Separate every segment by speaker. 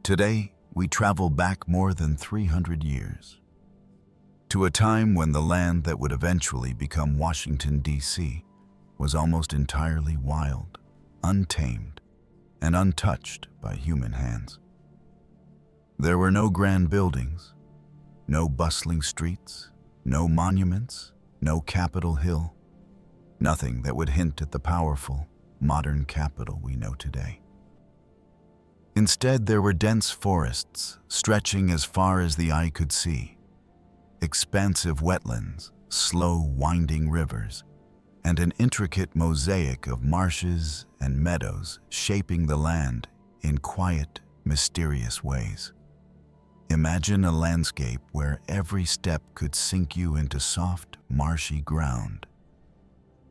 Speaker 1: Today, we travel back more than 300 years to a time when the land that would eventually become Washington, D.C. was almost entirely wild, untamed, and untouched by human hands. There were no grand buildings, no bustling streets, no monuments, no Capitol Hill, nothing that would hint at the powerful, modern capital we know today. Instead, there were dense forests stretching as far as the eye could see, expansive wetlands, slow winding rivers, and an intricate mosaic of marshes and meadows shaping the land in quiet, mysterious ways. Imagine a landscape where every step could sink you into soft, marshy ground,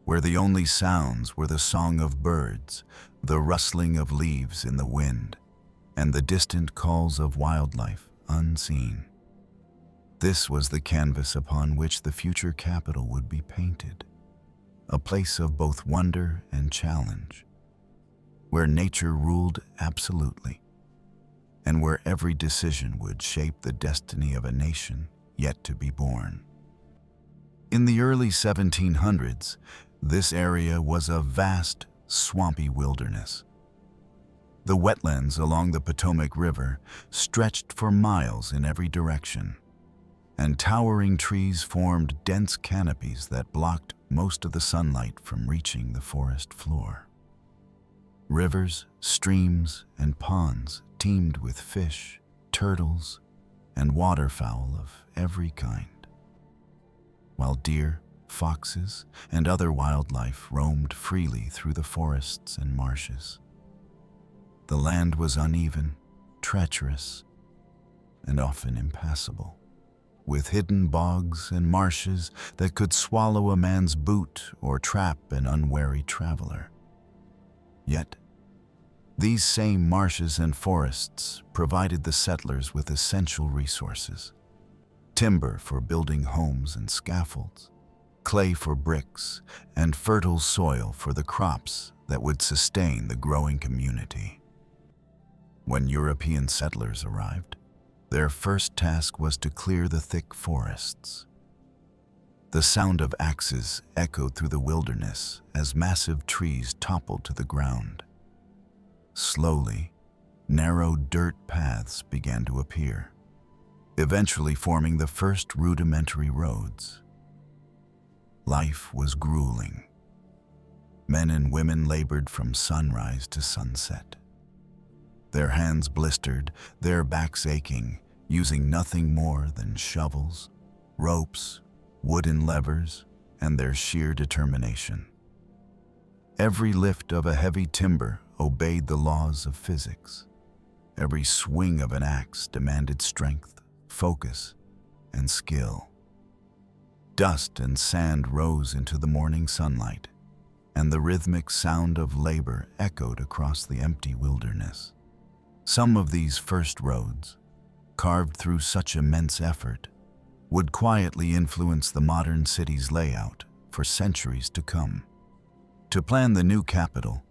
Speaker 1: where the only sounds were the song of birds, the rustling of leaves in the wind, and the distant calls of wildlife unseen. This was the canvas upon which the future capital would be painted, a place of both wonder and challenge, where nature ruled absolutely, and where every decision would shape the destiny of a nation yet to be born. In the early 1700s, this area was a vast, swampy wilderness. The wetlands along the Potomac River stretched for miles in every direction, and towering trees formed dense canopies that blocked most of the sunlight from reaching the forest floor. Rivers, streams, and ponds teemed with fish, turtles, and waterfowl of every kind, while deer, foxes, and other wildlife roamed freely through the forests and marshes. The land was uneven, treacherous, and often impassable, with hidden bogs and marshes that could swallow a man's boot or trap an unwary traveler. Yet, these same marshes and forests provided the settlers with essential resources: timber for building homes and scaffolds, clay for bricks, and fertile soil for the crops that would sustain the growing community. When European settlers arrived, their first task was to clear the thick forests. The sound of axes echoed through the wilderness as massive trees toppled to the ground. Slowly, narrow dirt paths began to appear, eventually forming the first rudimentary roads. Life was grueling. Men and women labored from sunrise to sunset, their hands blistered, their backs aching, using nothing more than shovels, ropes, wooden levers, and their sheer determination. Every lift of a heavy timber obeyed the laws of physics. Every swing of an axe demanded strength, focus, and skill. Dust and sand rose into the morning sunlight, and the rhythmic sound of labor echoed across the empty wilderness. Some of these first roads, carved through such immense effort, would quietly influence the modern city's layout for centuries to come. To plan the new capital,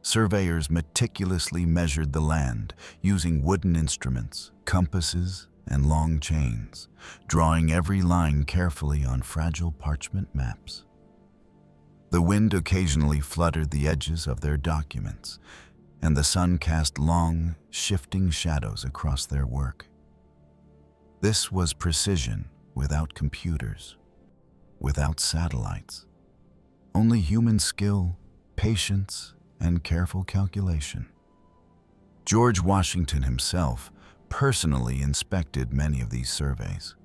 Speaker 1: surveyors meticulously measured the land using wooden instruments, compasses, and long chains, drawing every line carefully on fragile parchment maps. The wind occasionally fluttered the edges of their documents, and the sun cast long, shifting shadows across their work. This was precision without computers, without satellites. Only human skill, patience, and careful calculation. George Washington himself personally inspected many of these surveys,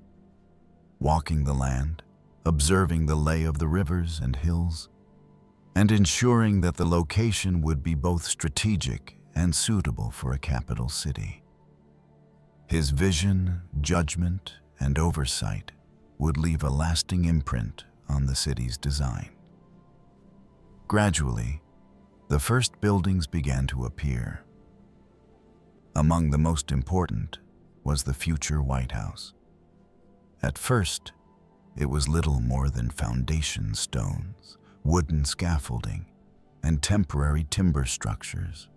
Speaker 1: walking the land, observing the lay of the rivers and hills, and ensuring that the location would be both strategic and suitable for a capital city. His vision, judgment, and oversight would leave a lasting imprint on the city's design. Gradually, the first buildings began to appear. Among the most important was the future White House. At first, it was little more than foundation stones, wooden scaffolding, and temporary timber structures.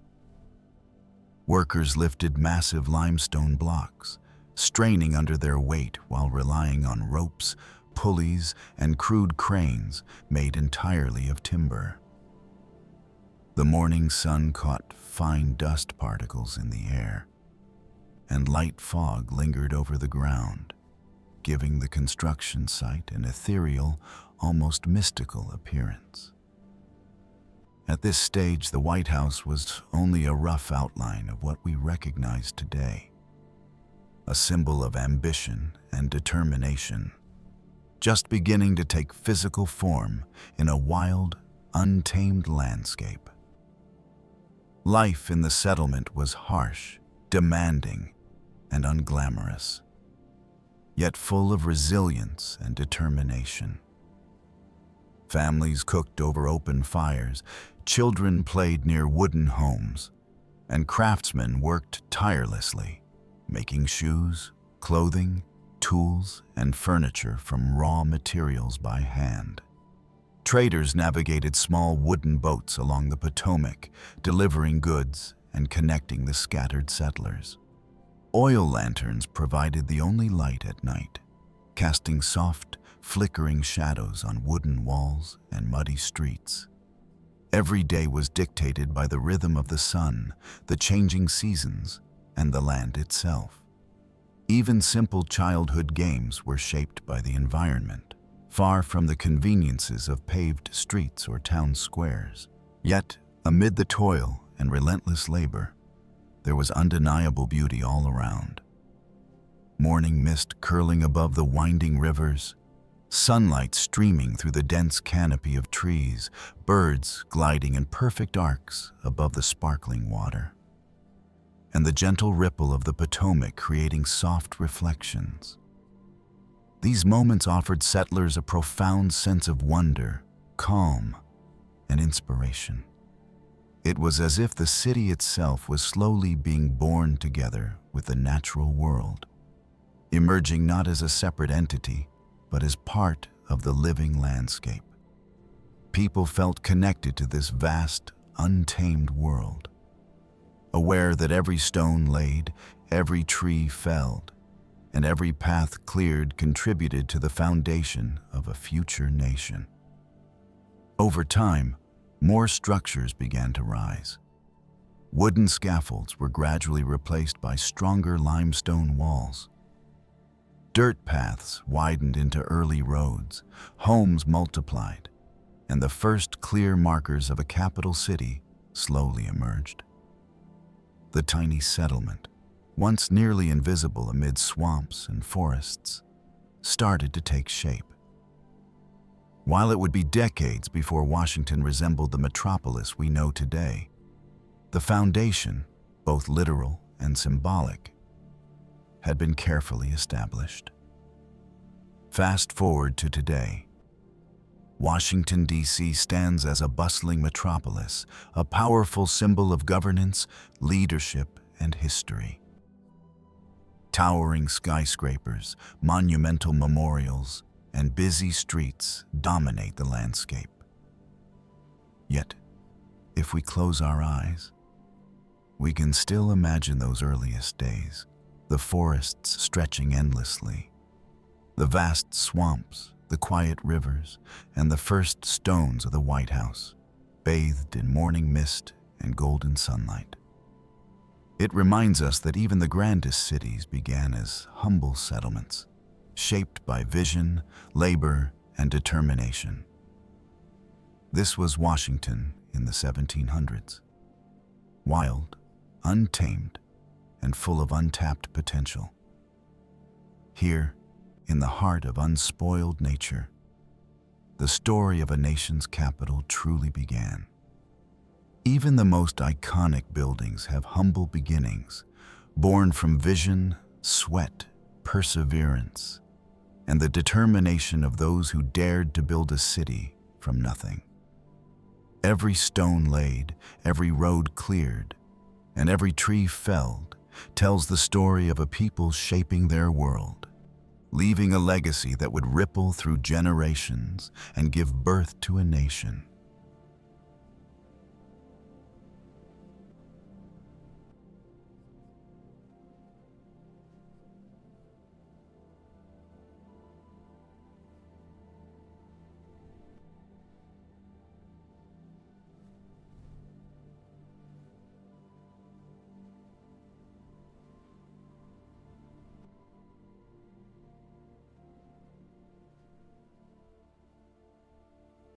Speaker 1: Workers lifted massive limestone blocks, straining under their weight while relying on ropes, pulleys, and crude cranes made entirely of timber. The morning sun caught fine dust particles in the air, and light fog lingered over the ground, giving the construction site an ethereal, almost mystical appearance. At this stage, the White House was only a rough outline of what we recognize today, a symbol of ambition and determination, just beginning to take physical form in a wild, untamed landscape. Life in the settlement was harsh, demanding, and unglamorous, yet full of resilience and determination. Families cooked over open fires, children played near wooden homes, and craftsmen worked tirelessly, making shoes, clothing, tools, and furniture from raw materials by hand. Traders navigated small wooden boats along the Potomac, delivering goods and connecting the scattered settlers. Oil lanterns provided the only light at night, casting soft, flickering shadows on wooden walls and muddy streets. Every day was dictated by the rhythm of the sun, the changing seasons, and the land itself. Even simple childhood games were shaped by the environment, far from the conveniences of paved streets or town squares. Yet, amid the toil and relentless labor, there was undeniable beauty all around. Morning mist curling above the winding rivers, sunlight streaming through the dense canopy of trees, birds gliding in perfect arcs above the sparkling water, and the gentle ripple of the Potomac creating soft reflections. These moments offered settlers a profound sense of wonder, calm, and inspiration. It was as if the city itself was slowly being born together with the natural world, emerging not as a separate entity, but as part of the living landscape. People felt connected to this vast, untamed world, aware that every stone laid, every tree felled, and every path cleared contributed to the foundation of a future nation. Over time, more structures began to rise. Wooden scaffolds were gradually replaced by stronger limestone walls. Dirt paths widened into early roads, homes multiplied, and the first clear markers of a capital city slowly emerged. The tiny settlement, once nearly invisible amid swamps and forests, started to take shape. While it would be decades before Washington resembled the metropolis we know today, the foundation, both literal and symbolic, had been carefully established. Fast forward to today. Washington, D.C. stands as a bustling metropolis, a powerful symbol of governance, leadership, and history. Towering skyscrapers, monumental memorials, and busy streets dominate the landscape. Yet, if we close our eyes, we can still imagine those earliest days. The forests stretching endlessly, the vast swamps, the quiet rivers, and the first stones of the White House, bathed in morning mist and golden sunlight. It reminds us that even the grandest cities began as humble settlements, shaped by vision, labor, and determination. This was Washington in the 1700s, wild, untamed, and full of untapped potential. Here, in the heart of unspoiled nature, the story of a nation's capital truly began. Even the most iconic buildings have humble beginnings, born from vision, sweat, perseverance, and the determination of those who dared to build a city from nothing. Every stone laid, every road cleared, and every tree felled tells the story of a people shaping their world, leaving a legacy that would ripple through generations and give birth to a nation.